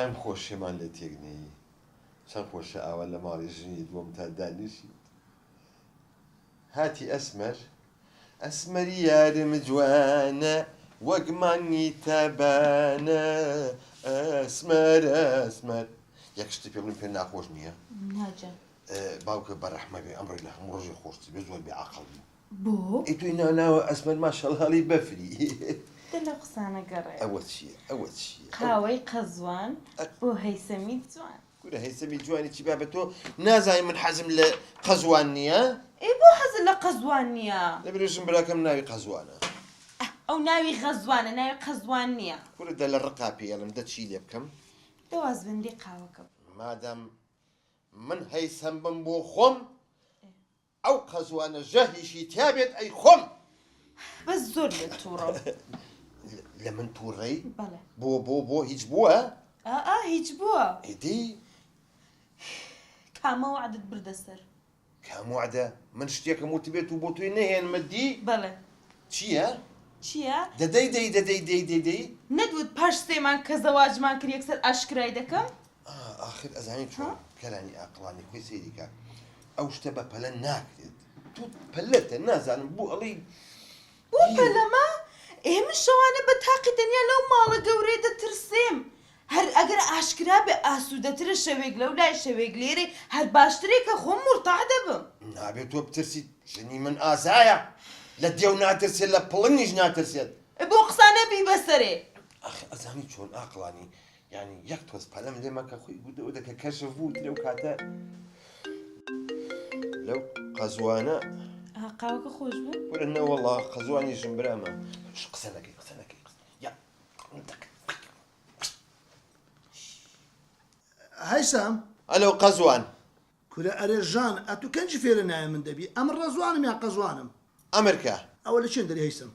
ڕایم خۆشیمان لێ تێکنی چەند خۆشە ئاوە لە ماڵی ژنی دووەم تا دانیشی هاتی ئەسمەر ئەسمەری یارم جوانە وەگمانی تابانە ئەسمەر ئەسمەر یەک شتی پێ بڵێم پێ ناخۆش نییە باوکە بەڕەحمەبێ ئەمڕۆی لە هەموو ڕۆژی خۆشتی بێ زۆر بێعەقڵ بۆ؟ ئیتوی ناوە ئەسمەر ماشەڵڵی بەفری دلە قسانە گەڕێ ئەوە چییە ئەوە چییە قاوەی قەزوان بۆ هەیسەمی جوان گورە هەیسەمی جوانی چی با بە تۆ نازانی من حەزم لە قەزوان نییە؟ ئێ بۆ حەزت لە قەزوان نییە؟ لەبرێژم براکەم ناوی قەزوانە ئەو ناوی غەزوانە ناوی قەزوان نییە گورە دە لە ڕقا پێڵم دە چی لێ بکەم؟ دەوازبندی قاوەکە مادام من هەیسەم بم بۆ خۆم ئەو قەزوانە ژەهریشی تابێت ئەی خۆم بەس زۆر لە تووڕە لە من تووڕەی بەڵێ بۆ هیچ بووە؟ هیچ بووە ئیدی کامە وعدت بردەسەر کام وعدە من شتێکم وتی بێت و بۆ توی نەهێنمە دی بەڵێ چییە؟ چییە؟ دەدەی نەدوت پاش سێمان کە زەواجمان کرد یەکسەر ئاشکرای دەکەم؟ ئاخر ئەزانی چۆن کەلانی ئاقلانی خۆی سەیریکە ئەو شتە بە پەلە ناکرێت تو پەلەتە نازانم بوو ئەڵی بۆ پەلەمە؟ ئێمە شەوانە بە تاقی تەنیا لەو ماڵە گەورەی دەترسێم هەر ئەگەر ئاشکرا بێ ئاسوودەترە شەوێک لەو لای شەوێک لێرەی هەر باشترێ کە خۆم مرتاح دەبم نابێت تۆ بترسی ژنی من ئازایە لە دێو ناترسێت لە پڵنیش ناترسێت بۆ قسانە بی بەسەرێ ئەزانی چۆن ئاقلانی یعنی یەک تۆز پەلەم لێ مەکە خۆی گودەوە دەکە کەشف بوو لەو کاتە لەو قەزوانە قاوەکە خۆش بوو؟ وەرە نەوەڵا قەزوانی ژمبرامە قسە نەکەی یا هەیسەم ئەلەو قەزوان کورە ئەرێ ژان ئەتو کەنجی فێرە نایە من دەبی ئەم ڕەزوانم یا قەزوانم ئەمریکا ئەوە لە چێن دەری هەیسەم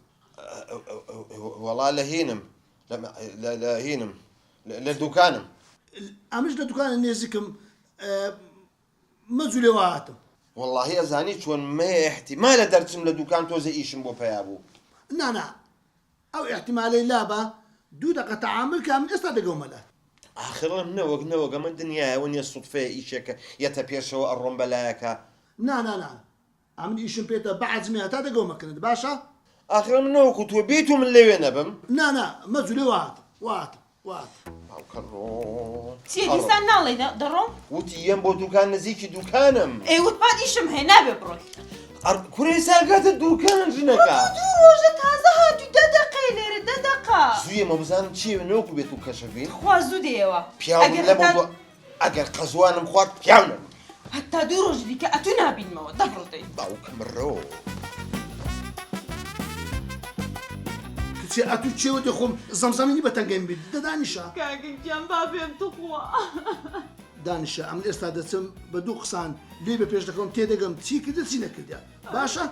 وەڵا لە هینم لە هینم لە دوکانم ئەمش لە دوکانە نێزیکم مەجوو لێوە هاتم واللهی ئەزانی چۆن مێ احتیمالە دەرچم لە دوکان تۆزە ئیشم بۆ پیا بوو نانا ئەو احتیمالەی لابە دوو دقە تەعامل کە من ئێستا دەگەومەلە آخرم نەوەک من دنیایەوە نییە سوودفەیە ئیشێکە یەتە پێشەوە ئەڕۆم بەلایەکە نا ئەمن ئیشم پێێتە بەعزمی هەتا دەگەومەکردن باشە؟ آخرم نەوەکو تۆ بیت و من لەوێ نەبم نا مەجوو لێوە هاتم واتم چیە دیسان ناڵێ دەڕۆم؟ وتی یەم بۆ دوکان نزیکی دوکانم وتپات ئیشم هەیە نابێ بڕۆی کوڕی ساگاتە دوکان ژنەکە دوو ڕۆژە تازە هاتووی 10 دقەی لێرە 10 دقە زوویە مەبزانم چیە نەوەکو بێت و کەشەبین خوا زوو دێەوە پیاوم لە بۆ ئەگەر قەزوانم خوارد پیاونم هەتا دوو ڕۆژ دیکە ئەتو نابینمەوە دەبڕۆتەی باوکم ڕۆ چێ ئەتو چێوە دێ خۆم زەمزەمینی بە تەنگەیم بیت دەدانیشە کاکەگیان با پێم توخوا دانیشە ئەم ئێستا دەچم بە دوو قسان لێ بە پێش دەکەم تێدەگەم چی کردە چی نەکردیا باشە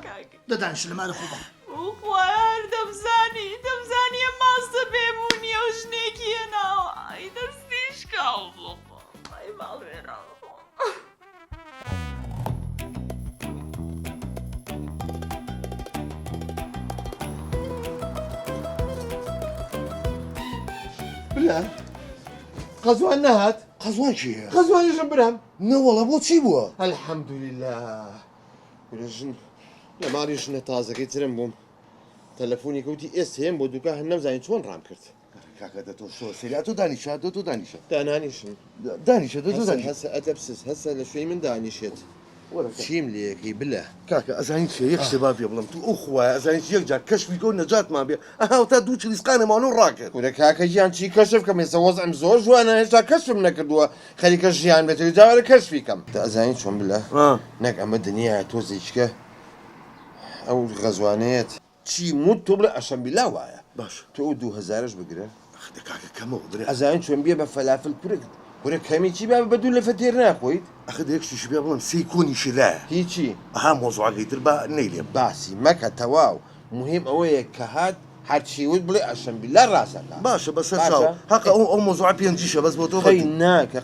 دەدانیشە لەمانە خوبە خوار دەمزانی ماستە بێبوونیە و ژنێکیە ناوە ئای دەستیش کاڵ ئای باڵێرا بلا قەزوان نەهات قەزوان چییە؟ قەزوانیشم برام نەوەڵە بۆ چی بووە؟ الحەمدولله ژن لە ماڵی ژنە تازەکەی ترم بووم تەلەفۆنی کەوتی ئێستا هێم بۆ دوکان هەر نەمزانین چۆن ڕام کرد کاکە دە تۆ سەریا تۆ دانیشە تۆ دانیشە دانانیشم دانیشە دۆ دانیشە هەسە ئەدەبسس هەسە لە شوێی من دانیشێت چیم لێەکەی بلە کاکە ئەزانی چێ یەک شتێ با پێ بڵم تو ئەو خوایە ئەزانی یەک جار کەشفی کۆ نەجاتمان بێ ئەها تا دوو چلیسقانەمانە ڕاکرد کورە کاکە ژیان چی کەشف کەم ێستا وەزعم زۆر جوانە هێشتا کەشفم نەکردووە خەریکە ژیان بێتەوەی جاوارە کەشفی کەم تا ئەزانی چۆن بلە نەک ئەمە دنیاە تۆزیچکە ئەو غەزوانەیەت چی موت تۆ بڵێ ئەشەمبیلا وایە باش تۆ 2000ش بگرە کاکە کەمەوە برێ ئەزانین چۆن بێ بە فەلافل کورە کەمی چی با بە دوو لە فەتێر ناخۆیت ئەخە دەیەک شتیش پێ بڵم سی کۆنیشی لایە هیچی ئەها مۆزوعەکەی تر بە نەیلێم باسی مەکە تەواو مهم ئەوەیە کە هات هەرچیوت بڵێ ئەشەمبیلا ڕاستەکە باشە بەسەر چاو هەقە ئەو مۆزوع پێنجیشە بەس بۆ تۆ خەی ناکە